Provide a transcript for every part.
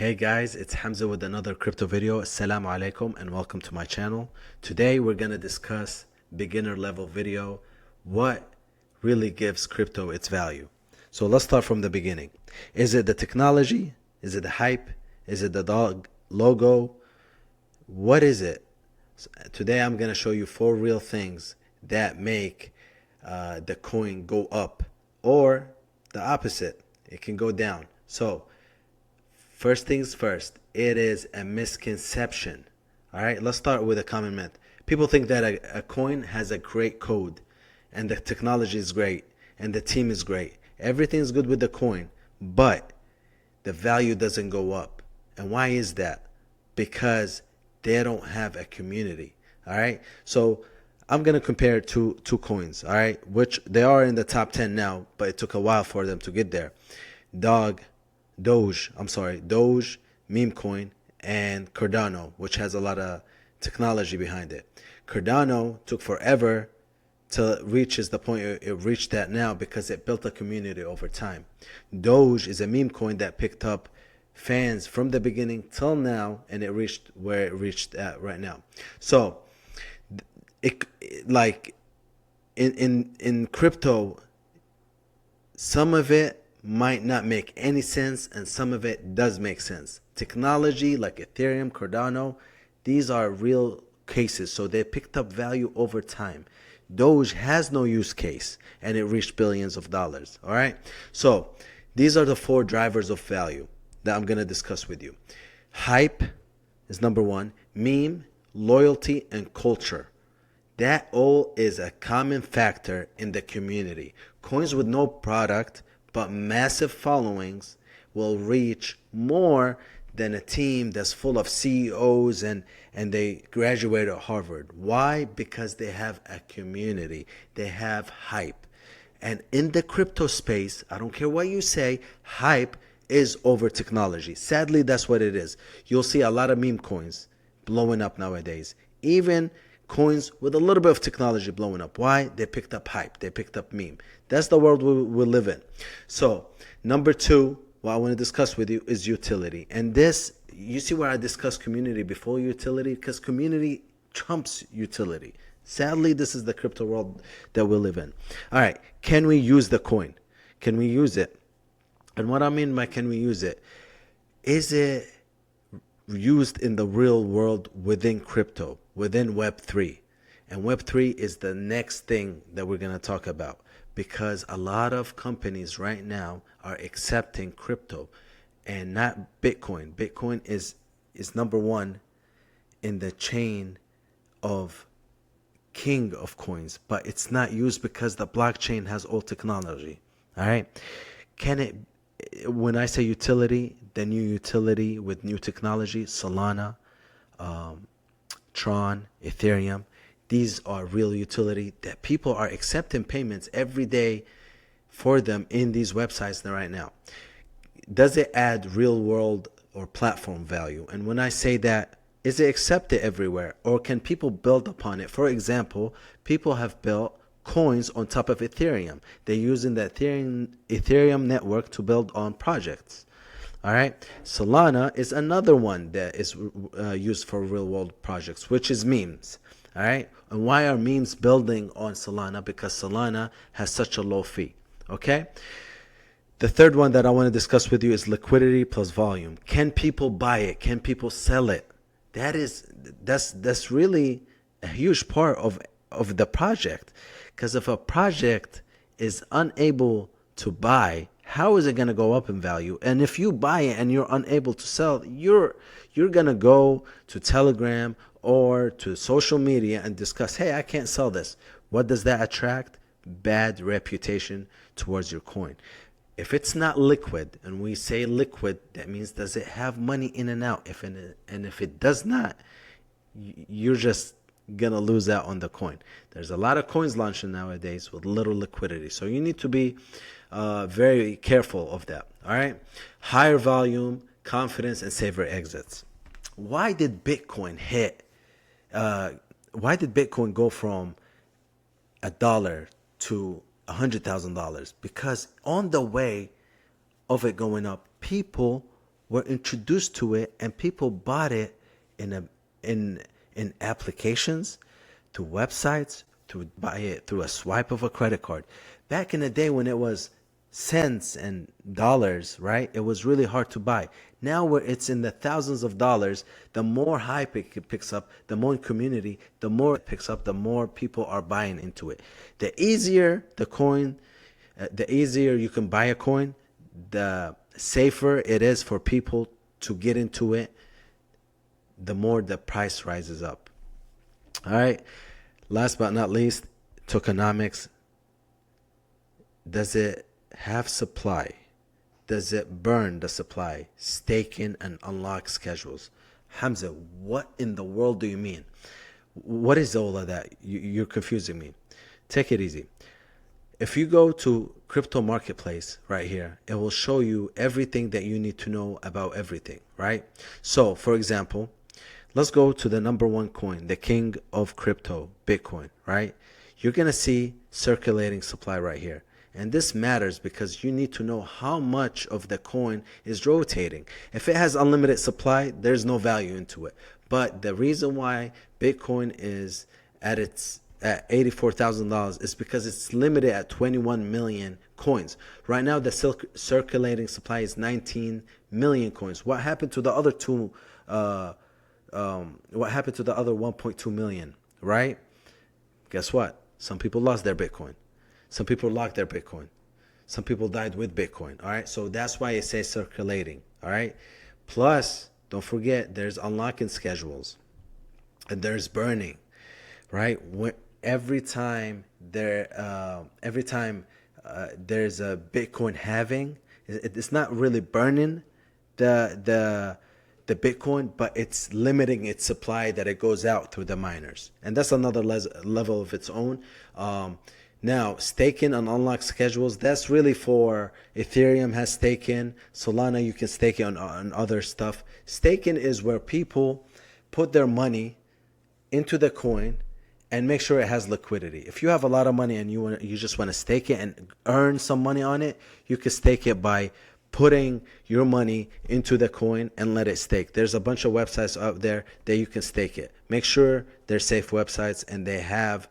Hey guys, it's Hamza with another crypto video. Assalamu alaikum and welcome to my channel. Today we're going to discuss beginner level video, what really gives crypto its value. So let's start from the beginning. Is it the technology? Is it the hype? Is it the dog logo? What is it? Today I'm going to show you 4 real things that make the coin go up, or the opposite, it can go down. So first things first, it is a misconception. All right, let's start with a common myth. People think that a coin has a great code and the technology is great and the team is great. Everything's good with the coin, but the value doesn't go up. And why is that? Because they don't have a community. All right, so I'm going to compare two coins, all right, which they are in the top 10 now, but it took a while for them to get there. Doge, meme coin, and Cardano, which has a lot of technology behind it. Cardano took forever to reaches the point it reached that now because it built a community over time. Doge is a meme coin that picked up fans from the beginning till now, and it reached where it reached at right now. So it like in crypto, some of it might not make any sense and some of it does make sense. Technology like Ethereum, Cardano, these are real cases, so they picked up value over time. Doge has no use case and it reached billions of dollars. All right, so these are the 4 drivers of value that I'm going to discuss with you. Hype is number 1, meme, loyalty, and culture. That all is a common factor in the community. Coins with no product but massive followings will reach more than a team that's full of CEOs and they graduated at Harvard. Why? Because they have a community. They have hype. And in the crypto space, I don't care what you say, hype is over technology. Sadly, that's what it is. You'll see a lot of meme coins blowing up nowadays. Even coins with a little bit of technology blowing up. Why? They picked up hype. They picked up meme. That's the world we live in. So number 2, what I want to discuss with you is utility. And this, you see where I discussed community before utility? Because community trumps utility. Sadly, this is the crypto world that we live in. All right, can we use the coin? Can we use it? And what I mean by can we use it? Is it used in the real world within crypto, within Web3? And Web3 is the next thing that we're going to talk about, because a lot of companies right now are accepting crypto and not Bitcoin. Bitcoin is number 1 in the chain of king of coins, but it's not used because the blockchain has old technology. All right, can it, when I say utility, the new utility with new technology, Solana, Tron, Ethereum, these are real utility that people are accepting payments every day for them in these websites right now. Does it add real world or platform value? And when I say that, is it accepted everywhere, or can people build upon it? For example, people have built coins on top of Ethereum. They're using the Ethereum network to build on projects. All right, Solana is another one that is used for real world projects, which is memes. All right, and why are memes building on Solana? Because Solana has such a low fee. Okay, the third one that I want to discuss with you is liquidity plus volume. Can people buy it? Can people sell it? That's really a huge part of the project. Because if a project is unable to buy, how is it going to go up in value? And if you buy it and you're unable to sell, you're going to go to Telegram or to social media and discuss, hey, I can't sell this. What does that attract? Bad reputation towards your coin. If it's not liquid, and we say liquid, that means does it have money in and out? If it does not, you're just gonna lose out on the coin. There's a lot of coins launching nowadays with little liquidity, so you need to be very careful of that. All right, higher volume, confidence, and safer exits. Why did Bitcoin hit? Why did Bitcoin go from $1 to $100,000? Because on the way of it going up, people were introduced to it, and people bought it in applications, to websites, to buy it through a swipe of a credit card. Back in the day when it was cents and dollars, right? It was really hard to buy. Now where it's in the thousands of dollars, the more hype it picks up, the more community, the more it picks up, the more people are buying into it. The easier the coin, the easier you can buy a coin, the safer it is for people to get into it, the more the price rises up. All right. Last but not least, tokenomics. Does it have supply? Does it burn the supply? Staking and unlock schedules. Hamza, what in the world do you mean? What is all of that? You're confusing me. Take it easy. If you go to crypto marketplace right here, it will show you everything that you need to know about everything, right? So, for example, let's go to the number one coin, the king of crypto, Bitcoin, right? You're going to see circulating supply right here. And this matters because you need to know how much of the coin is rotating. If it has unlimited supply, there's no value into it. But the reason why Bitcoin is at $84,000 is because it's limited at 21 million coins. Right now, the circulating supply is 19 million coins. What happened to the other what happened to the other 1.2 million, right? Guess what? Some people lost their Bitcoin. Some people locked their Bitcoin. Some people died with Bitcoin. All right. So that's why it says circulating. All right. Plus, don't forget, there's unlocking schedules and there's burning, right? Every time there's a Bitcoin halving, it's not really burning the Bitcoin, but it's limiting its supply that it goes out through the miners. And that's another level of its own. Now, staking on unlock schedules, that's really for Ethereum has staking. Solana, you can stake it on other stuff. Staking is where people put their money into the coin and make sure it has liquidity. If you have a lot of money and you just want to stake it and earn some money on it, you can stake it by putting your money into the coin and let it stake. There's a bunch of websites out there that you can stake it. Make sure they're safe websites and they have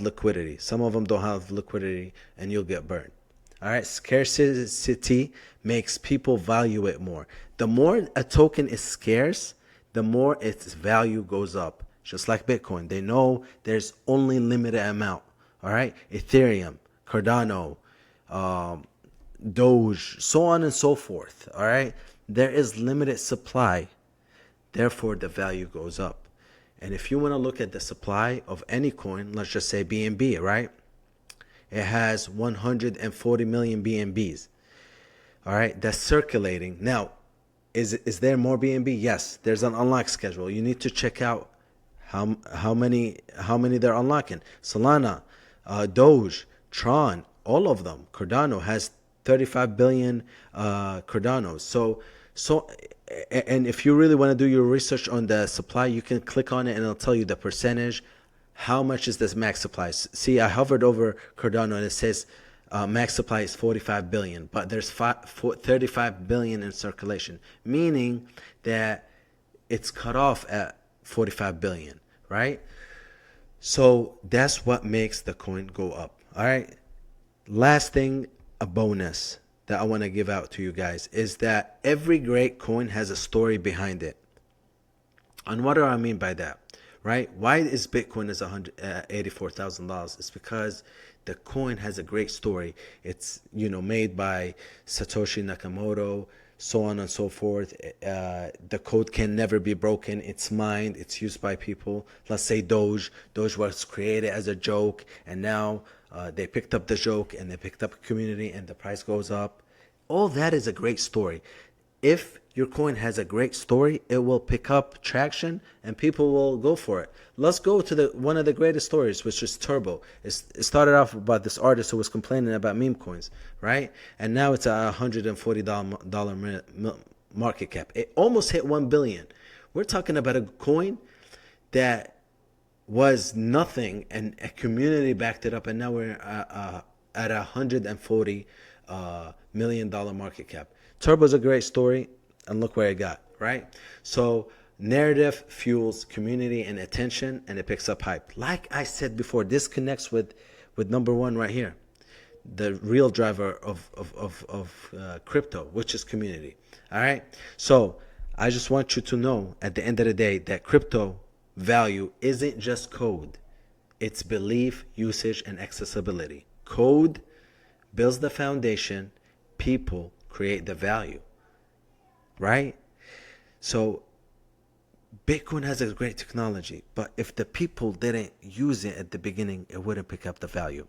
liquidity. Some of them don't have liquidity and you'll get burned. All right. Scarcity makes people value it more. The more a token is scarce, the more its value goes up. Just like Bitcoin. They know there's only limited amount. All right. Ethereum, Cardano, Doge, so on and so forth. All right. There is limited supply. Therefore, the value goes up. And if you want to look at the supply of any coin, let's just say BNB, right? It has 140 million BNBs. All right, that's circulating. Now, is there more BNB? Yes, there's an unlock schedule. You need to check out how many they're unlocking. Solana, Doge, Tron, all of them. Cardano has 35 billion Cardanos. So, and if you really want to do your research on the supply, you can click on it and it'll tell you the percentage. How much is this max supply? See, I hovered over Cardano and it says max supply is 45 billion, but there's 35 billion in circulation, meaning that it's cut off at 45 billion, right? So that's what makes the coin go up. All right. Last thing, a bonus that I want to give out to you guys is that every great coin has a story behind it. And what do I mean by that? Right? Why is Bitcoin is $84,000? It's because the coin has a great story. It's, made by Satoshi Nakamoto, so on and so forth. The code can never be broken. It's mined. It's used by people. Let's say Doge. Doge was created as a joke, and now they picked up the joke and they picked up a community and the price goes up. All that is a great story. If your coin has a great story, it will pick up traction and people will go for it. Let's go to one of the greatest stories, which is Turbo. It started off about this artist who was complaining about meme coins, right? And now it's a $140 market cap. It almost hit 1 billion. We're talking about a coin that was nothing and a community backed it up, and now we're at $140 million market cap. Turbo's a great story, and look where it got, right? So narrative fuels community and attention, and it picks up hype. Like I said before, this connects with number one right here, the real driver of crypto, which is community. All right. So I just want you to know at the end of the day that crypto value isn't just code. It's belief, usage, and accessibility. Code builds the foundation. People create the value. Right? So Bitcoin has a great technology, but if the people didn't use it at the beginning, it wouldn't pick up the value.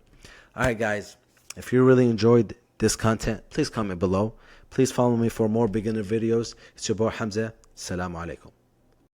All right, guys. If you really enjoyed this content, please comment below. Please follow me for more beginner videos. It's your boy Hamza. Assalamu alaikum.